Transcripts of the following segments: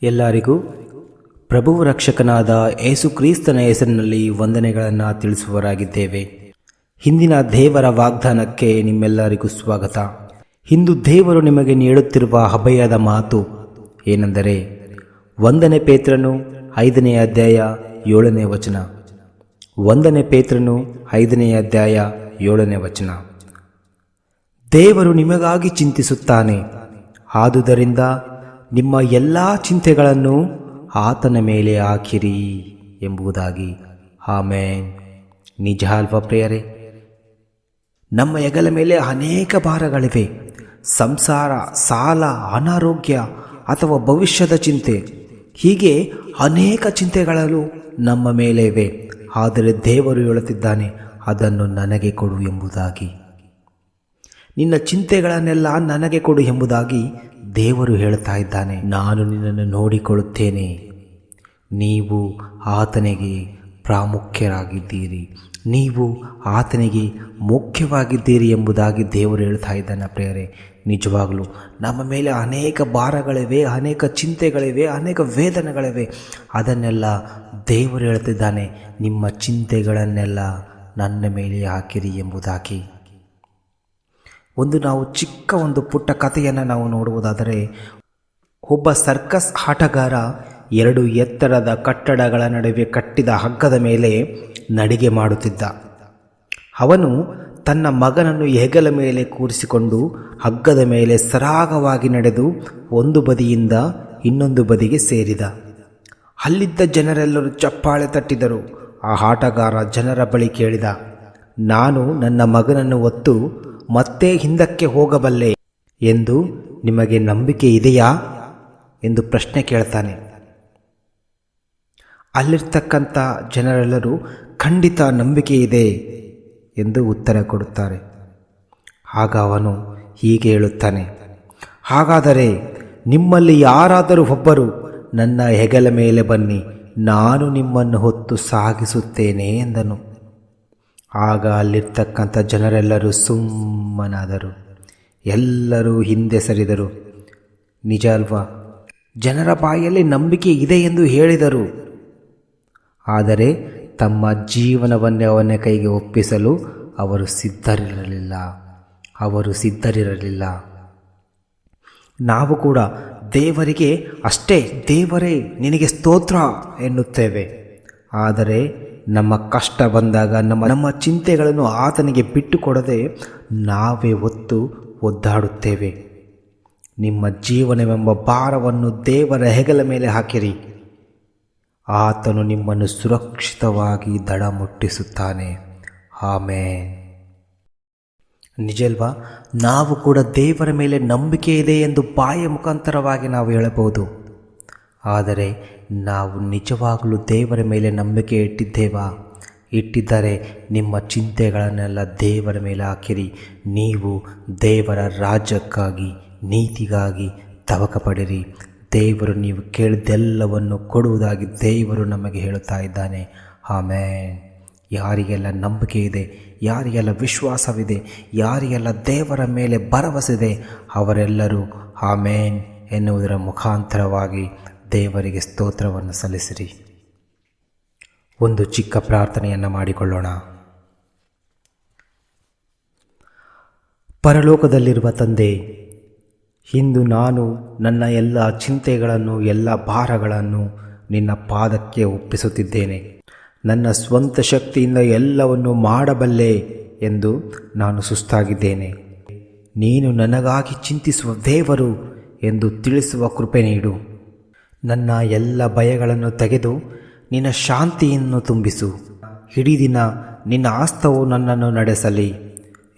ಎಲ್ಲರಿಗೂ ಪ್ರಭು ರಕ್ಷಕನಾದ ಯೇಸು ಕ್ರಿಸ್ತನ ಹೆಸರಿನಲ್ಲಿ ವಂದನೆಗಳನ್ನು ತಿಳಿಸುವರಾಗಿದ್ದೇವೆ. ಹಿಂದಿನ ದೇವರ ವಾಗ್ದಾನಕ್ಕೆ ನಿಮ್ಮೆಲ್ಲರಿಗೂ ಸ್ವಾಗತ. ಇಂದು ದೇವರು ನಿಮಗೆ ನೀಡುತ್ತಿರುವ ಅಭಯದ ಮಾತು ಏನೆಂದರೆ 1 ಪೇತ್ರನು 5ನೇ ಅಧ್ಯಾಯ 7ನೇ ವಚನ. 1 ಪೇತ್ರನು 5ನೇ ಅಧ್ಯಾಯ 7ನೇ ವಚನ. ದೇವರು ನಿಮಗಾಗಿ ಚಿಂತಿಸುತ್ತಾನೆ, ಆದುದರಿಂದ ನಿಮ್ಮ ಎಲ್ಲ ಚಿಂತೆಗಳನ್ನು ಆತನ ಮೇಲೆ ಹಾಕಿರಿ ಎಂಬುದಾಗಿ. ಆಮೇನ್. ನಿಜ ಅಲ್ವಾ ಪ್ರಿಯರೇ? ನಮ್ಮ ಹೆಗಲ ಮೇಲೆ ಅನೇಕ ಭಾರಗಳಿವೆ. ಸಂಸಾರ, ಸಾಲ, ಅನಾರೋಗ್ಯ ಅಥವಾ ಭವಿಷ್ಯದ ಚಿಂತೆ, ಹೀಗೆ ಅನೇಕ ಚಿಂತೆಗಳು ನಮ್ಮ ಮೇಲೆ ಇವೆ. ಆದರೆ ದೇವರು ಹೇಳುತ್ತಿದ್ದಾನೆ, ಅದನ್ನು ನನಗೆ ಕೊಡು ಎಂಬುದಾಗಿ. ನಿನ್ನ ಚಿಂತೆಗಳನ್ನೆಲ್ಲ ನನಗೆ ಕೊಡು ಎಂಬುದಾಗಿ ದೇವರು ಹೇಳ್ತಾ ಇದ್ದಾನೆ. ನಾನು ನಿನ್ನನ್ನು ನೋಡಿಕೊಳ್ಳುತ್ತೇನೆ, ನೀವು ಆತನಿಗೆ ಪ್ರಾಮುಖ್ಯರಾಗಿದ್ದೀರಿ, ನೀವು ಆತನಿಗೆ ಮುಖ್ಯವಾಗಿದ್ದೀರಿ ಎಂಬುದಾಗಿ ದೇವರು ಹೇಳ್ತಾ ಇದ್ದಾನೆ. ಪ್ರಿಯರೇ, ನಿಜವಾಗಲೂ ನಮ್ಮ ಮೇಲೆ ಅನೇಕ ಭಾರಗಳಿವೆ, ಅನೇಕ ಚಿಂತೆಗಳಿವೆ, ಅನೇಕ ವೇದನೆಗಳಿವೆ. ಅದನ್ನೆಲ್ಲ ದೇವರು ಹೇಳ್ತಿದ್ದಾನೆ, ನಿಮ್ಮ ಚಿಂತೆಗಳನ್ನೆಲ್ಲ ನನ್ನ ಮೇಲೆ ಹಾಕಿರಿ ಎಂಬುದಾಗಿ. ನಾವು ಚಿಕ್ಕ ಪುಟ್ಟ ಕಥೆಯನ್ನು ನಾವು ನೋಡುವುದಾದರೆ, ಒಬ್ಬ ಸರ್ಕಸ್ ಆಟಗಾರ 2 ಎತ್ತರದ ಕಟ್ಟಡಗಳ ನಡುವೆ ಕಟ್ಟಿದ ಹಗ್ಗದ ಮೇಲೆ ನಡಿಗೆ ಮಾಡುತ್ತಿದ್ದ. ಅವನು ತನ್ನ ಮಗನನ್ನು ಹೆಗಲ ಮೇಲೆ ಕೂರಿಸಿಕೊಂಡು ಹಗ್ಗದ ಮೇಲೆ ಸರಾಗವಾಗಿ ನಡೆದು ಒಂದು ಬದಿಯಿಂದ ಇನ್ನೊಂದು ಬದಿಗೆ ಸೇರಿದ. ಅಲ್ಲಿದ್ದ ಜನರೆಲ್ಲರೂ ಚಪ್ಪಾಳೆ ತಟ್ಟಿದರು. ಆ ಆಟಗಾರ ಜನರ ಬಳಿ ಕೇಳಿದ, ನಾನು ನನ್ನ ಮಗನನ್ನು ಹೊತ್ತು ಮತ್ತೆ ಹಿಂದಕ್ಕೆ ಹೋಗಬಲ್ಲೆ ಎಂದು ನಿಮಗೆ ನಂಬಿಕೆ ಇದೆಯಾ ಎಂದು ಪ್ರಶ್ನೆ ಕೇಳ್ತಾನೆ. ಅಲ್ಲಿರ್ತಕ್ಕಂಥ ಜನರೆಲ್ಲರೂ ಖಂಡಿತ ನಂಬಿಕೆ ಇದೆ ಎಂದು ಉತ್ತರ ಕೊಡುತ್ತಾರೆ. ಆಗ ಅವನು ಹೀಗೆ ಹೇಳುತ್ತಾನೆ, ಹಾಗಾದರೆ ನಿಮ್ಮಲ್ಲಿ ಯಾರಾದರೂ ಒಬ್ಬರು ನನ್ನ ಹೆಗಲ ಮೇಲೆ ಬನ್ನಿ, ನಾನು ನಿಮ್ಮನ್ನು ಹೊತ್ತು ಸಾಗಿಸುತ್ತೇನೆ ಎಂದನು. ಆಗ ಅಲ್ಲಿರ್ತಕ್ಕಂಥ ಜನರೆಲ್ಲರೂ ಸುಮ್ಮನಾದರು. ಎಲ್ಲರೂ ಹಿಂದೆ ಸರಿದರು. ನಿಜ ಅಲ್ವಾ? ಜನರ ಬಾಯಲ್ಲಿ ನಂಬಿಕೆ ಇದೆ ಎಂದು ಹೇಳಿದರು, ಆದರೆ ತಮ್ಮ ಜೀವನವನ್ನೇ ಅವನ ಕೈಗೆ ಒಪ್ಪಿಸಲು ಅವರು ಸಿದ್ಧರಿರಲಿಲ್ಲ. ನಾವು ಕೂಡ ದೇವರಿಗೆ ಅಷ್ಟೇ, ದೇವರೇ ನಿನಗೆ ಸ್ತೋತ್ರ ಎನ್ನುತ್ತೇವೆ. ಆದರೆ ನಮ್ಮ ಕಷ್ಟ ಬಂದಾಗ ನಮ್ಮ ಚಿಂತೆಗಳನ್ನು ಆತನಿಗೆ ಬಿಟ್ಟು ಕೊಡದೆ ನಾವೇ ಒದ್ದಾಡುತ್ತೇವೆ. ನಿಮ್ಮ ಜೀವನವೆಂಬ ಭಾರವನ್ನು ದೇವರ ಹೆಗಲ ಮೇಲೆ ಹಾಕಿರಿ, ಆತನು ನಿಮ್ಮನ್ನು ಸುರಕ್ಷಿತವಾಗಿ ದಡ ಮುಟ್ಟಿಸುತ್ತಾನೆ. ಆಮೇನ್. ನಿಜಲ್ವಾ? ನಾವು ಕೂಡ ದೇವರ ಮೇಲೆ ನಂಬಿಕೆ ಇದೆ ಎಂದು ಬಾಯ ಮುಖಾಂತರವಾಗಿ ನಾವು ಹೇಳಬಹುದು. ಆದರೆ ನಾವು ನಿಜವಾಗಲೂ ದೇವರ ಮೇಲೆ ನಂಬಿಕೆ ಇಟ್ಟಿದ್ದರೆ ನಿಮ್ಮ ಚಿಂತೆಗಳನ್ನೆಲ್ಲ ದೇವರ ಮೇಲೆ ಹಾಕಿರಿ. ನೀವು ದೇವರ ರಾಜ್ಯಕ್ಕಾಗಿ, ನೀತಿಗಾಗಿ ತವಕ ಪಡಿರಿ. ದೇವರು ನೀವು ಕೇಳಿದ್ದೆಲ್ಲವನ್ನು ಕೊಡುವುದಾಗಿ ದೇವರು ನಮಗೆ ಹೇಳುತ್ತಾ ಇದ್ದಾನೆ. ಆಮೇನ್. ಯಾರಿಗೆಲ್ಲ ನಂಬಿಕೆ ಇದೆ, ಯಾರಿಗೆಲ್ಲ ವಿಶ್ವಾಸವಿದೆ, ಯಾರಿಗೆಲ್ಲ ದೇವರ ಮೇಲೆ ಭರವಸೆ ಇದೆ, ಅವರೆಲ್ಲರೂ ಆಮೇನ್ ಎನ್ನುವುದರ ಮುಖಾಂತರವಾಗಿ ದೇವರಿಗೆ ಸ್ತೋತ್ರವನ್ನು ಸಲ್ಲಿಸಿರಿ. ಒಂದು ಚಿಕ್ಕ ಪ್ರಾರ್ಥನೆಯನ್ನು ಮಾಡಿಕೊಳ್ಳೋಣ. ಪರಲೋಕದಲ್ಲಿರುವ ತಂದೆ, ಇಂದು ನಾನು ನನ್ನ ಎಲ್ಲ ಚಿಂತೆಗಳನ್ನು, ಎಲ್ಲ ಭಾರಗಳನ್ನು ನಿನ್ನ ಪಾದಕ್ಕೆ ಒಪ್ಪಿಸುತ್ತಿದ್ದೇನೆ. ನನ್ನ ಸ್ವಂತ ಶಕ್ತಿಯಿಂದ ಎಲ್ಲವನ್ನು ಮಾಡಬಲ್ಲೆ ಎಂದು ನಾನು ಸುಸ್ತಾಗಿದ್ದೇನೆ. ನೀನು ನನಗಾಗಿ ಚಿಂತಿಸುವ ದೇವರು ಎಂದು ತಿಳಿಸುವ ಕೃಪೆ ನೀಡು. ನನ್ನ ಎಲ್ಲ ಭಯಗಳನ್ನು ತೆಗೆದು ನಿನ್ನ ಶಾಂತಿಯನ್ನು ತುಂಬಿಸು. ಇಡೀ ದಿನ ನಿನ್ನ ಹಸ್ತವು ನನ್ನನ್ನು ನಡೆಸಲಿ.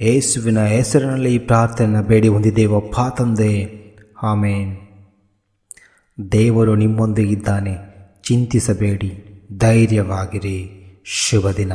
ಯೇಸುವಿನ ಹೆಸರಿನಲ್ಲಿ ಈ ಪ್ರಾರ್ಥನೆಯನ್ನು ಬೇಡಿ ಹೊಂದಿದ್ದೇವಪ್ಪ ತಂದೆ. ಆಮೇನ್. ದೇವರು ನಿಮ್ಮೊಂದಿಗಿದ್ದಾನೆ, ಚಿಂತಿಸಬೇಡಿ, ಧೈರ್ಯವಾಗಿರಿ. ಶುಭ ದಿನ.